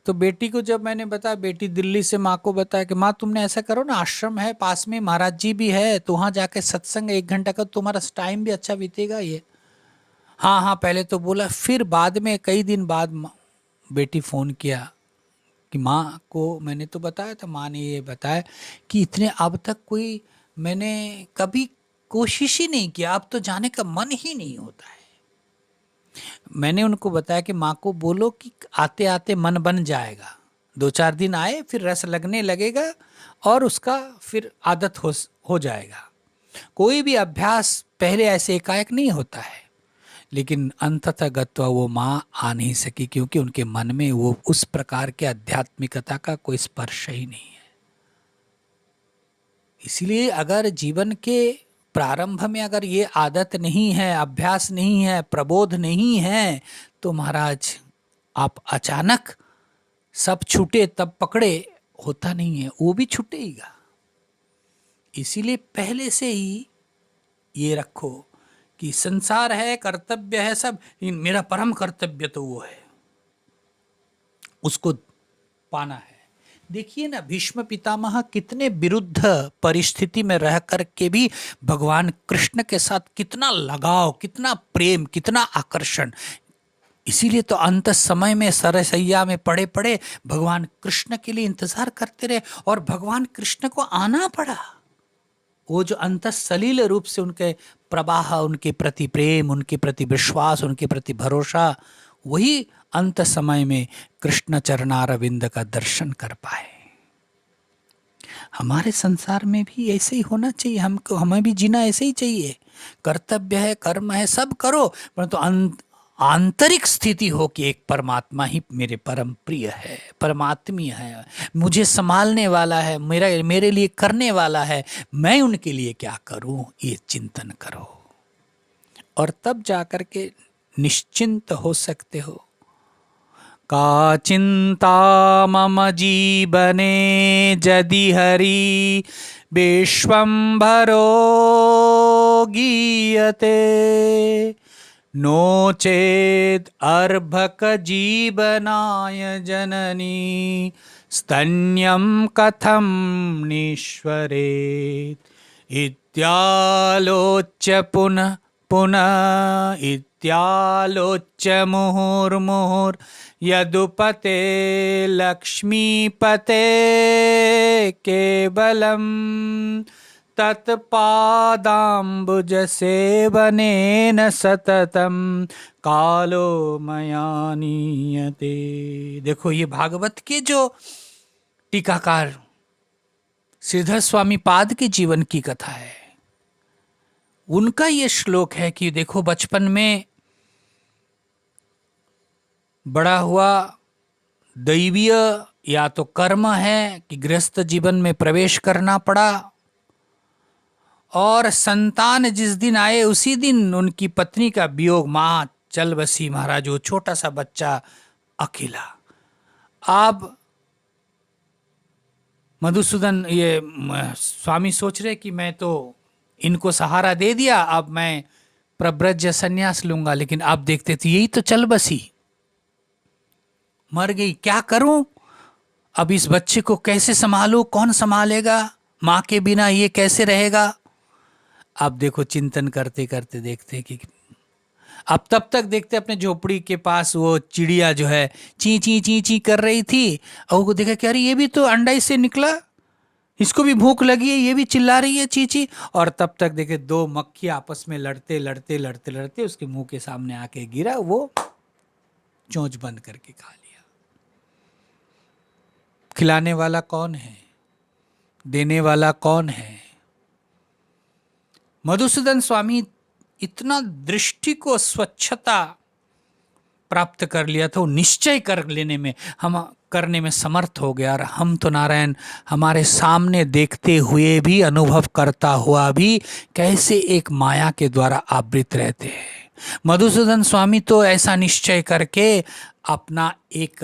तो बेटी को जब मैंने बताया, बेटी दिल्ली से माँ को बताया कि माँ तुमने ऐसा करो ना, आश्रम है पास में, महाराज जी भी है, तो वहाँ जाके सत्संग 1 घंटा का, तुम्हारा टाइम भी अच्छा बीतेगा। ये हाँ हाँ पहले तो बोला, फिर बाद में कई दिन बाद बेटी फ़ोन किया कि माँ को मैंने तो बताया था, माँ ने ये बताया कि इतने अब तक कोई मैंने कभी कोशिश ही नहीं किया, अब तो जाने का मन ही नहीं होता है। मैंने उनको बताया कि माँ को बोलो कि आते आते मन बन जाएगा, 2-4 दिन आए, फिर रस लगने लगेगा और उसका फिर आदत हो जाएगा। कोई भी अभ्यास पहले ऐसे एकाएक नहीं होता है, लेकिन अंततः गत्वा वो माँ आ नहीं सकी, क्योंकि उनके मन में वो उस प्रकार के आध्यात्मिकता का कोई स्पर्श ही नहीं है। इसलिए अगर जीवन के प्रारंभ में अगर ये आदत नहीं है, अभ्यास नहीं है, प्रबोध नहीं है, तो महाराज आप अचानक सब छूटे तब पकड़े, होता नहीं है, वो भी छूटेगा। इसीलिए पहले से ही ये रखो कि संसार है, कर्तव्य है, सब, मेरा परम कर्तव्य तो वो है, उसको पाना है। देखिए ना, भीष्म पितामह कितने विरुद्ध परिस्थिति में रह करके भी भगवान कृष्ण के साथ कितना लगाव, कितना प्रेम, कितना आकर्षण। इसीलिए तो अंत समय में सरसैया में पड़े पड़े भगवान कृष्ण के लिए इंतजार करते रहे और भगवान कृष्ण को आना पड़ा। वो जो अंतःसलील रूप से उनके प्रवाह, उनके प्रति प्रेम, उनके प्रति विश्वास, उनके प्रति भरोसा, वही अंत समय में कृष्ण चरणारविंद का दर्शन कर पाए। हमारे संसार में भी ऐसे ही होना चाहिए, हमको, हमें भी जीना ऐसे ही चाहिए। कर्तव्य है, कर्म है, सब करो, परंतु आंतरिक स्थिति हो कि एक परमात्मा ही मेरे परम प्रिय है, परमात्मीय है, मुझे संभालने वाला है, मेरे लिए करने वाला है, मैं उनके लिए क्या करूं, ये चिंतन करो। और तब जाकर के निश्चिंत हो सकते हो। का चिंता मम जीवने यदि हरि विश्वम्भरो गीयते, नो चेद अर्भक जीवनाय जननी स्तन्यं कथं निश्वरेत्। इत्यालोच्य पुनः पुनः इत्यालोच्य मुहुर्मुहुर् यदुपते लक्ष्मीपते केवलम् तत्पादाम्बुज सेवनेन सततम कालो मया नीयते। देखो, ये भागवत के जो टीकाकार श्रीधर स्वामी पाद के जीवन की कथा है, उनका ये श्लोक है कि देखो, बचपन में बड़ा हुआ, दैवीय या तो कर्म है कि गृहस्थ जीवन में प्रवेश करना पड़ा, और संतान जिस दिन आए उसी दिन उनकी पत्नी का वियोग, मां चल बसी महाराज, वो छोटा सा बच्चा अकेला। आप मधुसूदन, ये स्वामी सोच रहे कि मैं तो इनको सहारा दे दिया, अब मैं प्रब्रज संन्यास लूंगा, लेकिन आप देखते थे यही तो चल बसी, मर गई, क्या करूं अब, इस बच्चे को कैसे संभालूं, कौन संभालेगा, मां के बिना ये कैसे रहेगा। आप देखो, चिंतन करते करते देखते कि अब तब तक देखते अपने झोपड़ी के पास वो चिड़िया जो है ची ची ची ची कर रही थी, और वो देखा कि अरे ये भी तो अंडा से निकला, इसको भी भूख लगी है, ये भी चिल्ला रही है ची ची। और तब तक देखे दो मक्खी आपस में लड़ते लड़ते लड़ते लड़ते उसके मुंह के सामने आके गिरा, वो चोंच बंद करके खा लिया। खिलाने वाला कौन है, देने वाला कौन है। मधुसूदन स्वामी इतना दृष्टि को स्वच्छता प्राप्त कर लिया था, वो निश्चय कर लेने में, हम करने में समर्थ हो गया। और हम तो नारायण हमारे सामने देखते हुए भी, अनुभव करता हुआ भी कैसे एक माया के द्वारा आवृत रहते हैं। मधुसूदन स्वामी तो ऐसा निश्चय करके अपना एक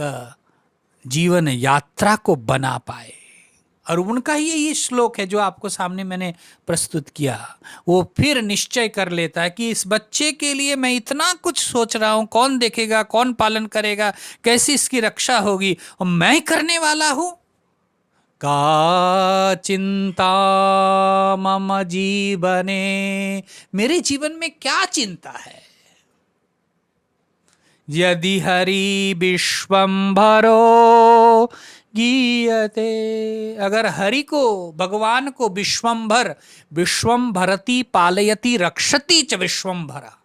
जीवन यात्रा को बना पाए, और उनका ही ये श्लोक है जो आपको सामने मैंने प्रस्तुत किया। वो फिर निश्चय कर लेता है कि इस बच्चे के लिए मैं इतना कुछ सोच रहा हूं, कौन देखेगा, कौन पालन करेगा, कैसी इसकी रक्षा होगी, और मैं करने वाला हूं। का चिंता मम जीवने, मेरे जीवन में क्या चिंता है। यदि हरि विश्वम्भरो गीयते, अगर हरि को, भगवान को विश्वम्भर, विश्वम्भरति पालयति रक्षति च विश्वम्भरा,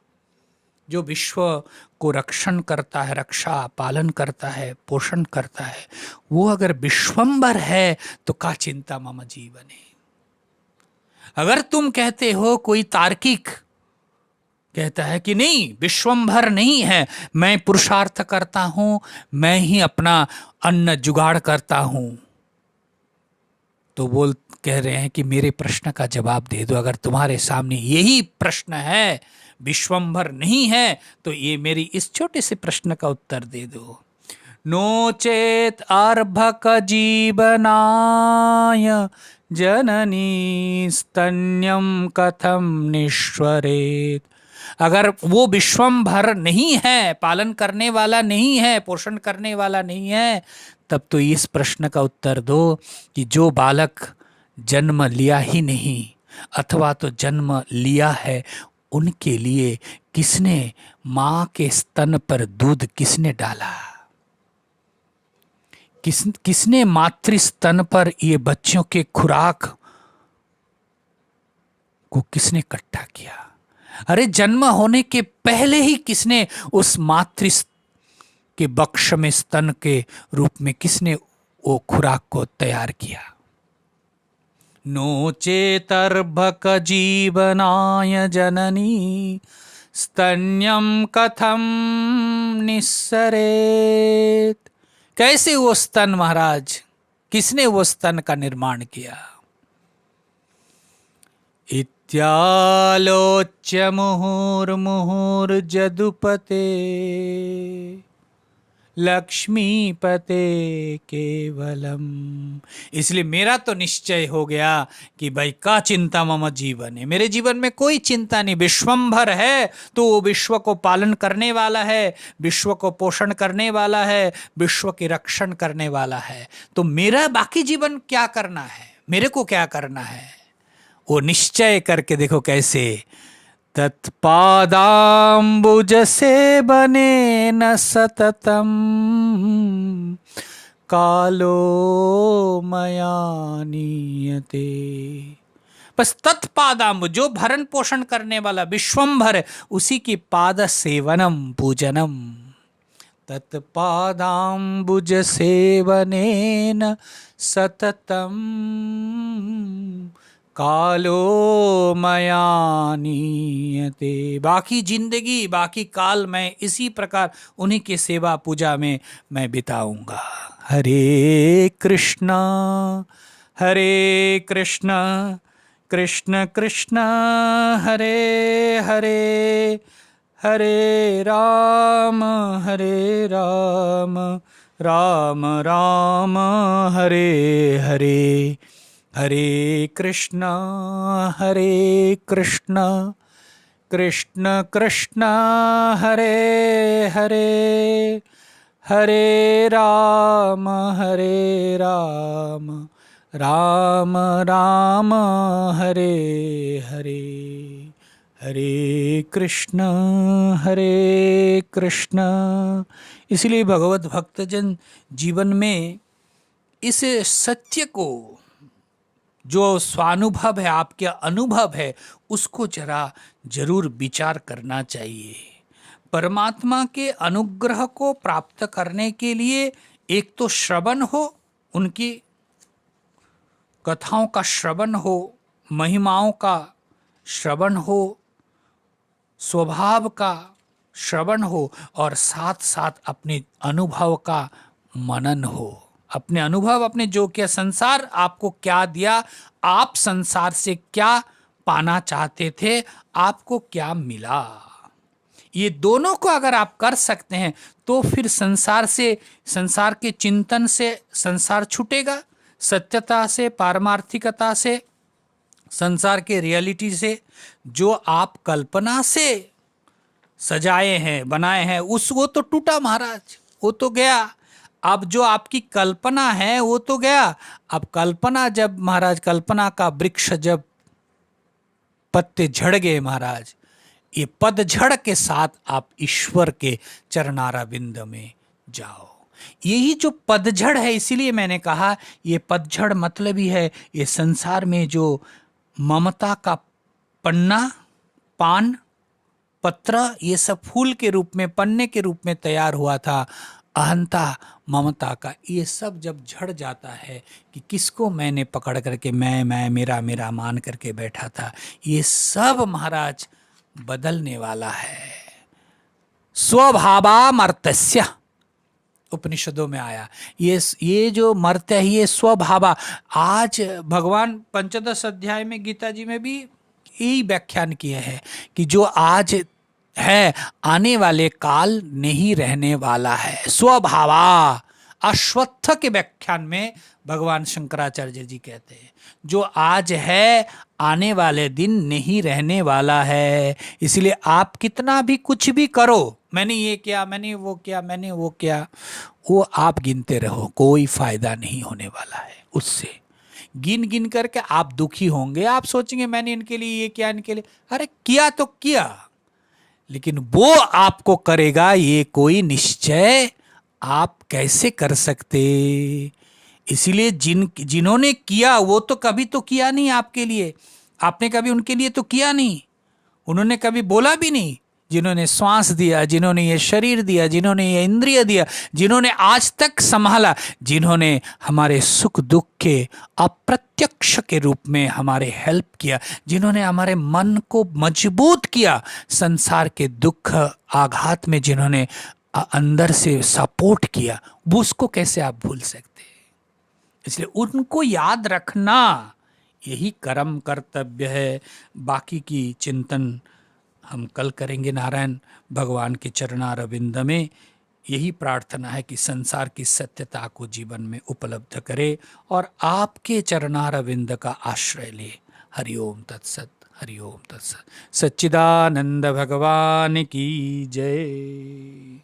जो विश्व को रक्षण करता है, रक्षा पालन करता है, पोषण करता है, वो अगर विश्वम्भर है तो का चिंता मम जीवने। अगर तुम कहते हो, कोई तार्किक कहता है कि नहीं, विश्वम्भर नहीं है, मैं पुरुषार्थ करता हूं, मैं ही अपना अन्न जुगाड़ करता हूं, तो बोल कह रहे हैं कि मेरे प्रश्न का जवाब दे दो। अगर तुम्हारे सामने यही प्रश्न है, विश्वम्भर नहीं है, तो ये मेरी इस छोटे से प्रश्न का उत्तर दे दो। नो चेत अर्भक जीवनाय जननी स्तन्यम कथम निश्वरेत। अगर वो विश्वम्भर नहीं है, पालन करने वाला नहीं है, पोषण करने वाला नहीं है, तब तो इस प्रश्न का उत्तर दो कि जो बालक जन्म लिया ही नहीं, अथवा तो जन्म लिया है, उनके लिए किसने मां के स्तन पर दूध किसने डाला? किसने मातृ स्तन पर ये बच्चों के खुराक को किसने इकट्ठा किया? अरे जन्म होने के पहले ही किसने उस मातृ के बक्ष में स्तन के रूप में किसने वो खुराक को तैयार किया? नो चेतर्भक जीवनाय जननी स्तन्यम कथम निस्सरेत। कैसे वो स्तन महाराज, किसने वो स्तन का निर्माण किया? इत्यालोच्य मुहुर्मुहुर्जदुपते लक्ष्मीपते केवलम। इसलिए मेरा तो निश्चय हो गया कि भाई का चिंता मम जीवन है, मेरे जीवन में कोई चिंता नहीं। विश्वंभर है तो वो विश्व को पालन करने वाला है, विश्व को पोषण करने वाला है, विश्व की रक्षण करने वाला है। तो मेरा बाकी जीवन क्या करना है, मेरे को क्या करना है, वो निश्चय करके देखो कैसे। तत्पादाम्बुज से बने न सततम कालो मया नीयते। बस तत्पादाम्बुज, जो भरण पोषण करने वाला विश्वंभर है, उसी की पाद सेवनम पूजनम। तत्पादाम्बुज सेवनेन सततम कालो मया नीयते। बाकी जिंदगी, बाकी काल मैं इसी प्रकार उन्हीं की सेवा पूजा में मैं बिताऊंगा। हरे कृष्णा कृष्ण कृष्ण हरे हरे, हरे राम राम राम हरे हरे। हरे कृष्ण कृष्ण कृष्ण हरे हरे, हरे राम राम राम हरे हरे। हरे कृष्ण इसलिए भगवत भक्तजन जीवन में इस सत्य को, जो स्वानुभव है, आपके अनुभव है, उसको जरूर विचार करना चाहिए। परमात्मा के अनुग्रह को प्राप्त करने के लिए एक तो श्रवण हो, उनकी कथाओं का श्रवण हो, महिमाओं का श्रवण हो, स्वभाव का श्रवण हो, और साथ साथ अपने अनुभव का मनन हो। अपने अनुभव, अपने जो क्या संसार आपको क्या दिया, आप संसार से क्या पाना चाहते थे, आपको क्या मिला, ये दोनों को अगर आप कर सकते हैं तो फिर संसार से, संसार के चिंतन से संसार छूटेगा, सत्यता से, पारमार्थिकता से, संसार के रियलिटी से। जो आप कल्पना से सजाए हैं, बनाए हैं, वो तो टूटा महाराज, वो तो गया। अब जो आपकी कल्पना है वो तो गया। अब कल्पना जब महाराज, कल्पना का वृक्ष जब पत्ते झड़ गए महाराज, ये पतझड़ के साथ आप ईश्वर के चरणारविंद में जाओ। यही जो पतझड़ है, इसीलिए मैंने कहा ये पतझड़ मतलब ही है ये संसार में जो ममता का पन्ना, पान, पत्र, ये सब फूल के रूप में, पन्ने के रूप में तैयार हुआ था, अहंता ममता का, ये सब जब झड़ जाता है कि किसको मैंने पकड़ करके मैं मेरा मान करके बैठा था, ये सब महाराज बदलने वाला है। स्वभावा मर्त्यस्य, उपनिषदों में आया ये जो मर्त्य है ये स्वभावा। आज भगवान पंचदश अध्याय में गीता जी में भी यही व्याख्यान किए हैं कि जो आज है आने वाले काल नहीं रहने वाला है। स्वभावा, अश्वत्थ के व्याख्यान में भगवान शंकराचार्य जी कहते हैं जो आज है आने वाले दिन नहीं रहने वाला है। इसलिए आप कितना भी कुछ भी करो, मैंने ये किया, मैंने वो किया, मैंने वो किया, वो आप गिनते रहो, कोई फायदा नहीं होने वाला है उससे। गिन गिन करके आप दुखी होंगे, आप सोचेंगे मैंने इनके लिए ये किया, इनके लिए, अरे किया तो किया, लेकिन वो आपको करेगा ये कोई निश्चय आप कैसे कर सकते। इसीलिए जिन्होंने किया वो तो कभी तो किया नहीं आपके लिए, आपने कभी उनके लिए तो किया नहीं, उन्होंने कभी बोला भी नहीं। जिन्होंने श्वास दिया, जिन्होंने ये शरीर दिया, जिन्होंने ये इंद्रिय दिया, जिन्होंने आज तक संभाला, जिन्होंने हमारे सुख दुख के अप्रत्यक्ष के रूप में हमारे हेल्प किया, जिन्होंने हमारे मन को मजबूत किया, संसार के दुख आघात में जिन्होंने अंदर से सपोर्ट किया, वो उसको कैसे आप भूल सकते। इसलिए उनको याद रखना यही कर्म कर्तव्य है। बाकी की चिंतन हम कल करेंगे। नारायण भगवान के चरणारविंद में यही प्रार्थना है कि संसार की सत्यता को जीवन में उपलब्ध करे और आपके चरणारविंद का आश्रय ले। हरिओम तत्सत, हरिओम तत्सत। सच्चिदानंद भगवान की जय।